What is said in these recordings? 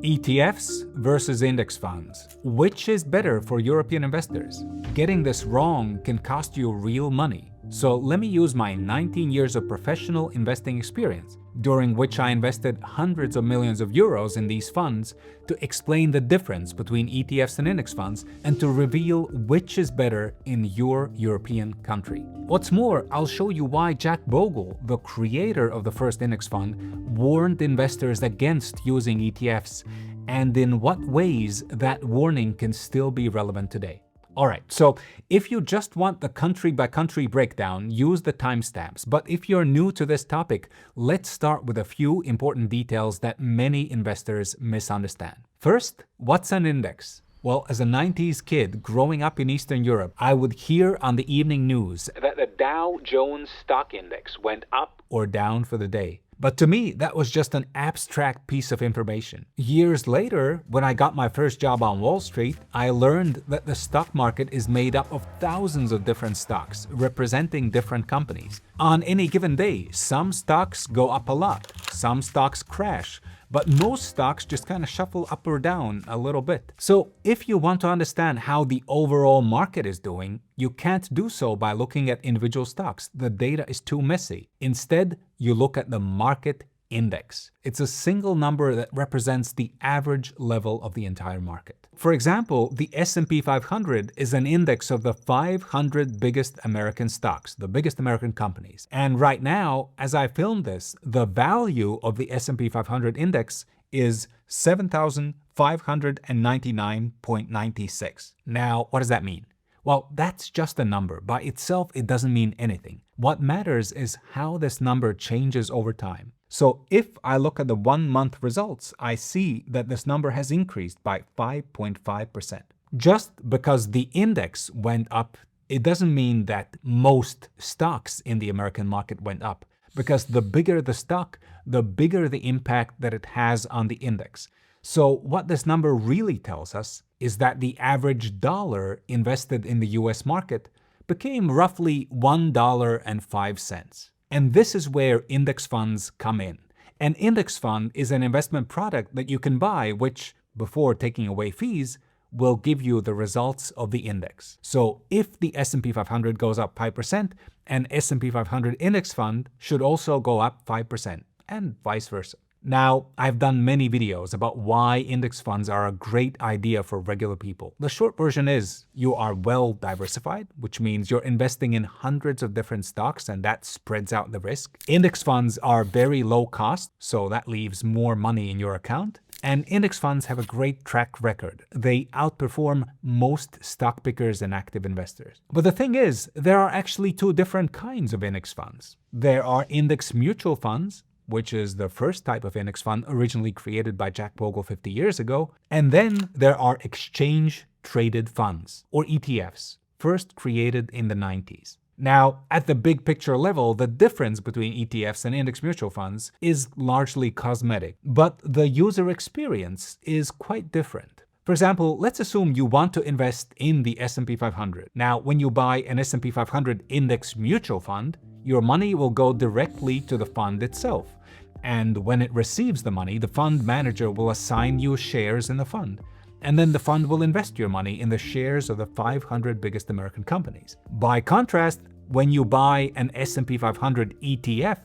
ETFs versus index funds. Which is better for European investors? Getting this wrong can cost you real money. So let me use my 19 years of professional investing experience, during which I invested hundreds of millions of euros in these funds, to explain the difference between ETFs and index funds and to reveal which is better in your European country. What's more, I'll show you why Jack Bogle, the creator of the first index fund, warned investors against using ETFs, and in what ways that warning can still be relevant today. Alright, so if you just want the country-by-country breakdown, use the timestamps. But if you're new to this topic, let's start with a few important details that many investors misunderstand. First, what's an index? Well, as a 90s kid growing up in Eastern Europe, I would hear on the evening news that the Dow Jones Stock Index went up or down for the day. But to me, that was just an abstract piece of information. Years later, when I got my first job on Wall Street, I learned that the stock market is made up of thousands of different stocks, representing different companies. On any given day, some stocks go up a lot, some stocks crash, but most stocks just kind of shuffle up or down a little bit. So if you want to understand how the overall market is doing, you can't do so by looking at individual stocks. The data is too messy. Instead, you look at the market index. It's a single number that represents the average level of the entire market. For example, the S&P 500 is an index of the 500 biggest American stocks, the biggest American companies. And right now, as I film this, the value of the S&P 500 index is 7,599.96. Now, what does that mean? Well, that's just a number. By itself, it doesn't mean anything. What matters is how this number changes over time. So if I look at the 1-month results, I see that this number has increased by 5.5%. Just because the index went up, it doesn't mean that most stocks in the American market went up, because the bigger the stock, the bigger the impact that it has on the index. So what this number really tells us is that the average dollar invested in the US market became roughly $1.05. And this is where index funds come in. An index fund is an investment product that you can buy, which, before taking away fees, will give you the results of the index. So if the S&P 500 goes up 5%, an S&P 500 index fund should also go up 5%, and vice versa. Now, I've done many videos about why index funds are a great idea for regular people. The short version is you are well diversified, which means you're investing in hundreds of different stocks and that spreads out the risk. Index funds are very low cost, so that leaves more money in your account. And index funds have a great track record. They outperform most stock pickers and active investors. But the thing is, there are actually two different kinds of index funds. There are index mutual funds, which is the first type of index fund originally created by Jack Bogle 50 years ago. And then there are exchange-traded funds, or ETFs, first created in the 90s. Now, at the big picture level, the difference between ETFs and index mutual funds is largely cosmetic, but the user experience is quite different. For example, let's assume you want to invest in the S&P 500. Now, when you buy an S&P 500 index mutual fund, your money will go directly to the fund itself. And when it receives the money, the fund manager will assign you shares in the fund. And then the fund will invest your money in the shares of the 500 biggest American companies. By contrast, when you buy an S&P 500 ETF,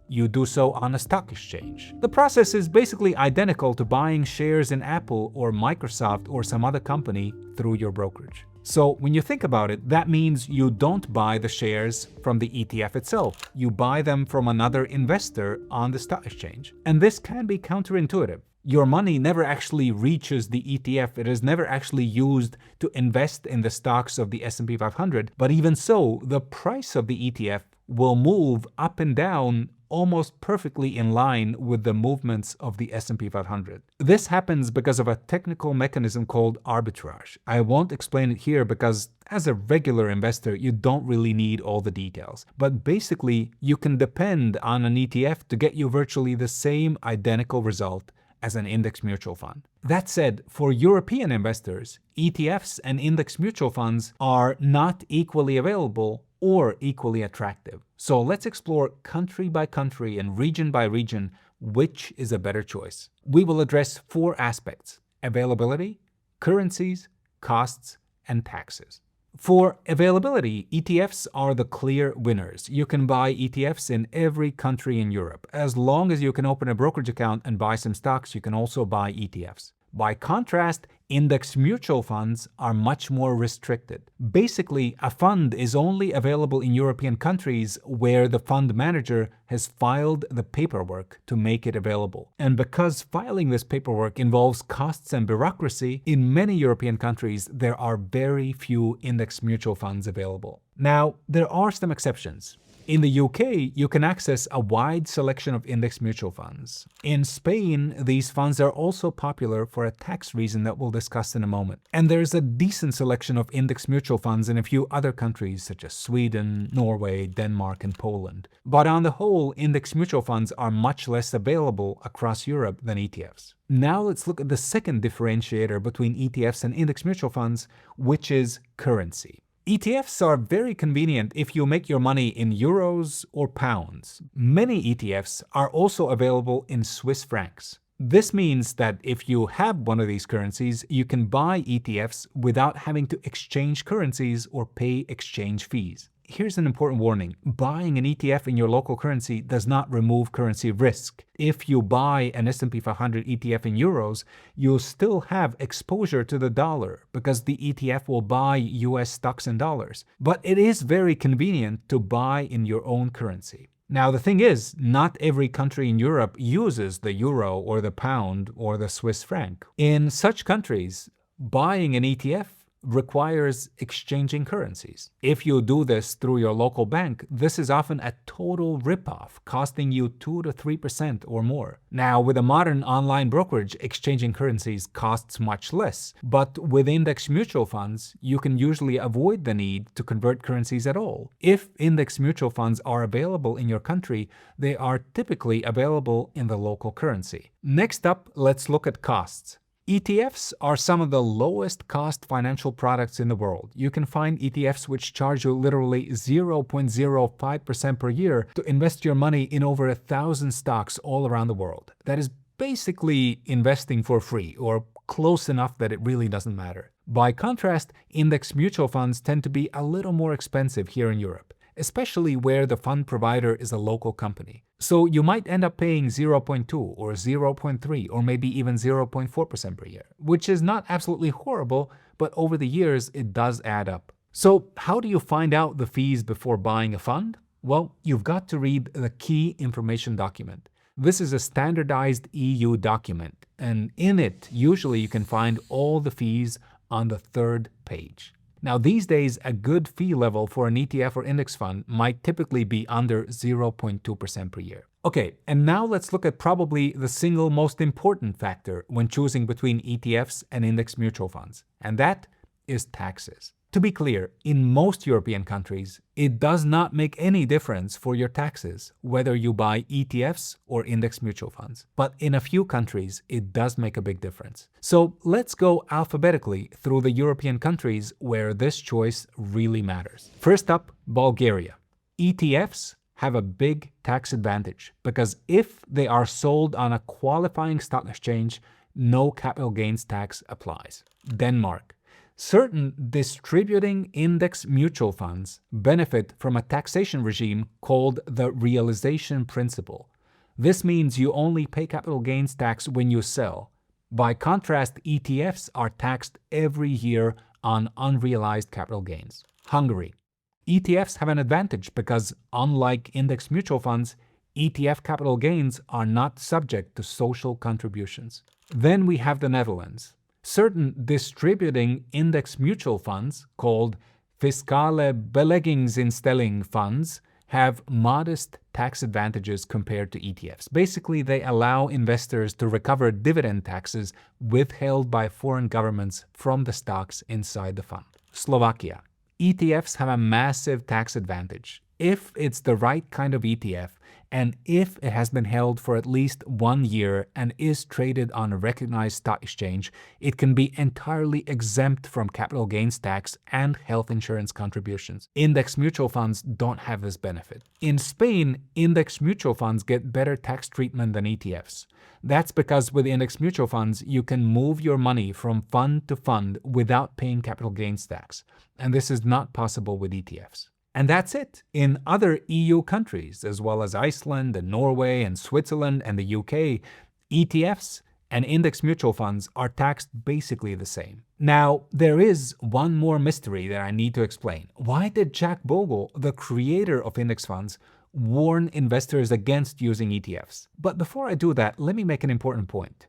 you do so on a stock exchange. The process is basically identical to buying shares in Apple or Microsoft or some other company through your brokerage. So when you think about it, that means you don't buy the shares from the ETF itself. You buy them from another investor on the stock exchange. And this can be counterintuitive. Your money never actually reaches the ETF. It is never actually used to invest in the stocks of the S&P 500. But even so, the price of the ETF will move up and down almost perfectly in line with the movements of the S&P 500. This happens because of a technical mechanism called arbitrage. I won't explain it here because as a regular investor, you don't really need all the details. But basically, you can depend on an ETF to get you virtually the same identical result as an index mutual fund. That said, for European investors, ETFs and index mutual funds are not equally available or equally attractive. So let's explore country by country and region by region which is a better choice. We will address 4 aspects: availability, currencies, costs, and taxes. For availability, ETFs are the clear winners. You can buy ETFs in every country in Europe. As long as you can open a brokerage account and buy some stocks, you can also buy ETFs. By contrast, index mutual funds are much more restricted. Basically, a fund is only available in European countries where the fund manager has filed the paperwork to make it available. And because filing this paperwork involves costs and bureaucracy, in many European countries, there are very few index mutual funds available. Now, there are some exceptions. In the UK, you can access a wide selection of index mutual funds. In Spain, these funds are also popular for a tax reason that we'll discuss in a moment. And there's a decent selection of index mutual funds in a few other countries such as Sweden, Norway, Denmark, and Poland. But on the whole, index mutual funds are much less available across Europe than ETFs. Now let's look at the second differentiator between ETFs and index mutual funds, which is currency. ETFs are very convenient if you make your money in euros or pounds. Many ETFs are also available in Swiss francs. This means that if you have one of these currencies, you can buy ETFs without having to exchange currencies or pay exchange fees. Here's an important warning. Buying an ETF in your local currency does not remove currency risk. If you buy an S&P 500 ETF in euros, you'll still have exposure to the dollar because the ETF will buy US stocks in dollars. But it is very convenient to buy in your own currency. Now, the thing is, not every country in Europe uses the euro or the pound or the Swiss franc. In such countries, buying an ETF requires exchanging currencies. If you do this through your local bank, this is often a total ripoff, costing you 2 to 3% or more. Now, with a modern online brokerage, exchanging currencies costs much less. But with index mutual funds, you can usually avoid the need to convert currencies at all. If index mutual funds are available in your country, they are typically available in the local currency. Next up, let's look at costs. ETFs are some of the lowest cost financial products in the world. You can find ETFs which charge you literally 0.05% per year to invest your money in over 1,000 stocks all around the world. That is basically investing for free, or close enough that it really doesn't matter. By contrast, index mutual funds tend to be a little more expensive here in Europe, especially where the fund provider is a local company. So you might end up paying 0.2 or 0.3 or maybe even 0.4% per year, which is not absolutely horrible, but over the years it does add up. So how do you find out the fees before buying a fund? Well, you've got to read the key information document. This is a standardized EU document, and in it, usually you can find all the fees on the 3rd page. Now, these days, a good fee level for an ETF or index fund might typically be under 0.2% per year. Okay, and now let's look at probably the single most important factor when choosing between ETFs and index mutual funds, and that is taxes. To be clear, in most European countries, it does not make any difference for your taxes whether you buy ETFs or index mutual funds. But in a few countries, it does make a big difference. So let's go alphabetically through the European countries where this choice really matters. First up, Bulgaria. ETFs have a big tax advantage because if they are sold on a qualifying stock exchange, no capital gains tax applies. Denmark. Certain distributing index mutual funds benefit from a taxation regime called the realization principle. This means you only pay capital gains tax when you sell. By contrast, ETFs are taxed every year on unrealized capital gains. Hungary. ETFs have an advantage because, unlike index mutual funds, ETF capital gains are not subject to social contributions. Then we have the Netherlands. Certain distributing index mutual funds, called fiscale beleggingsinstelling funds, have modest tax advantages compared to ETFs. Basically, they allow investors to recover dividend taxes withheld by foreign governments from the stocks inside the fund. Slovakia. ETFs have a massive tax advantage. If it's the right kind of ETF and if it has been held for at least 1 year and is traded on a recognized stock exchange, it can be entirely exempt from capital gains tax and health insurance contributions. Index mutual funds don't have this benefit. In Spain, index mutual funds get better tax treatment than ETFs. That's because with index mutual funds, you can move your money from fund to fund without paying capital gains tax. And this is not possible with ETFs. And that's it. In other EU countries, as well as Iceland and Norway and Switzerland and the UK, ETFs and index mutual funds are taxed basically the same. Now, there is one more mystery that I need to explain. Why did Jack Bogle, the creator of index funds, warn investors against using ETFs? But before I do that, let me make an important point.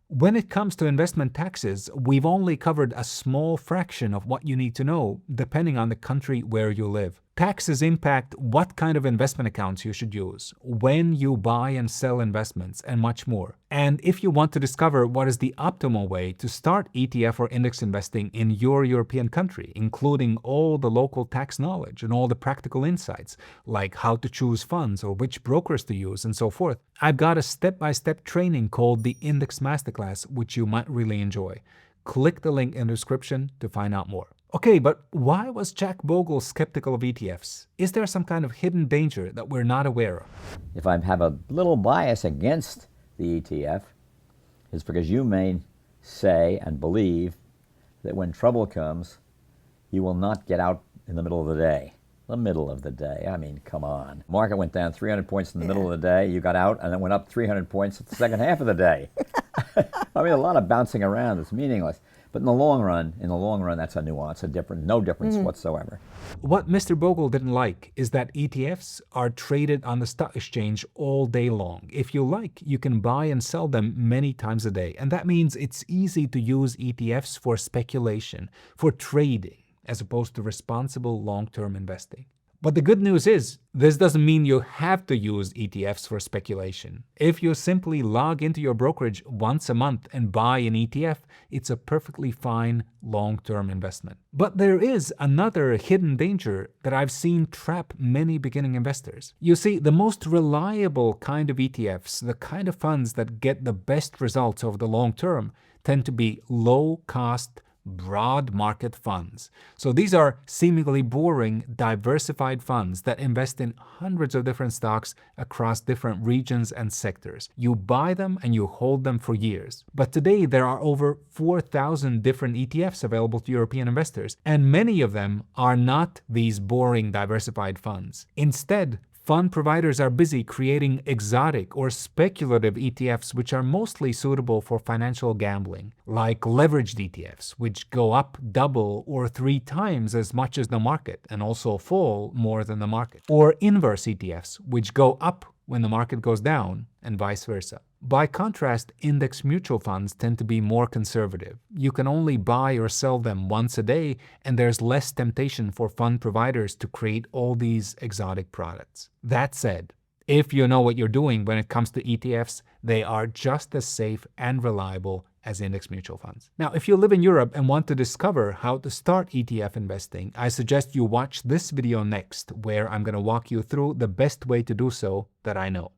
When it comes to investment taxes, we've only covered a small fraction of what you need to know, depending on the country where you live. Taxes impact what kind of investment accounts you should use, when you buy and sell investments, and much more. And if you want to discover what is the optimal way to start ETF or index investing in your European country, including all the local tax knowledge and all the practical insights, like how to choose funds or which brokers to use and so forth, I've got a step-by-step training called the Index Masterclass, which you might really enjoy. Click the link in the description to find out more. Okay, but why was Jack Bogle skeptical of ETFs? Is there some kind of hidden danger that we're not aware of? If I have a little bias against the ETF, it's because you may say and believe that when trouble comes, you will not get out in the middle of the day. The middle of the day, I mean, come on. Market went down 300 points in the middle of the day, you got out, and it went up 300 points at the second half of the day. I mean, a lot of bouncing around is meaningless. But in the long run, that's a nuance, no difference whatsoever. What Mr. Bogle didn't like is that ETFs are traded on the stock exchange all day long. If you like, you can buy and sell them many times a day. And that means it's easy to use ETFs for speculation, for trading, as opposed to responsible long-term investing. But the good news is, this doesn't mean you have to use ETFs for speculation. If you simply log into your brokerage once a month and buy an ETF, it's a perfectly fine long-term investment. But there is another hidden danger that I've seen trap many beginning investors. You see, the most reliable kind of ETFs, the kind of funds that get the best results over the long term, tend to be low-cost, broad market funds. So these are seemingly boring, diversified funds that invest in hundreds of different stocks across different regions and sectors. You buy them and you hold them for years. But today there are over 4,000 different ETFs available to European investors, and many of them are not these boring, diversified funds. Instead, fund providers are busy creating exotic or speculative ETFs which are mostly suitable for financial gambling, like leveraged ETFs, which go up double or 3 times as much as the market and also fall more than the market, or inverse ETFs, which go up when the market goes down and vice versa. By contrast, index mutual funds tend to be more conservative. You can only buy or sell them once a day, and there's less temptation for fund providers to create all these exotic products. That said, if you know what you're doing when it comes to ETFs, they are just as safe and reliable as index mutual funds. Now, if you live in Europe and want to discover how to start ETF investing, I suggest you watch this video next, where I'm going to walk you through the best way to do so that I know.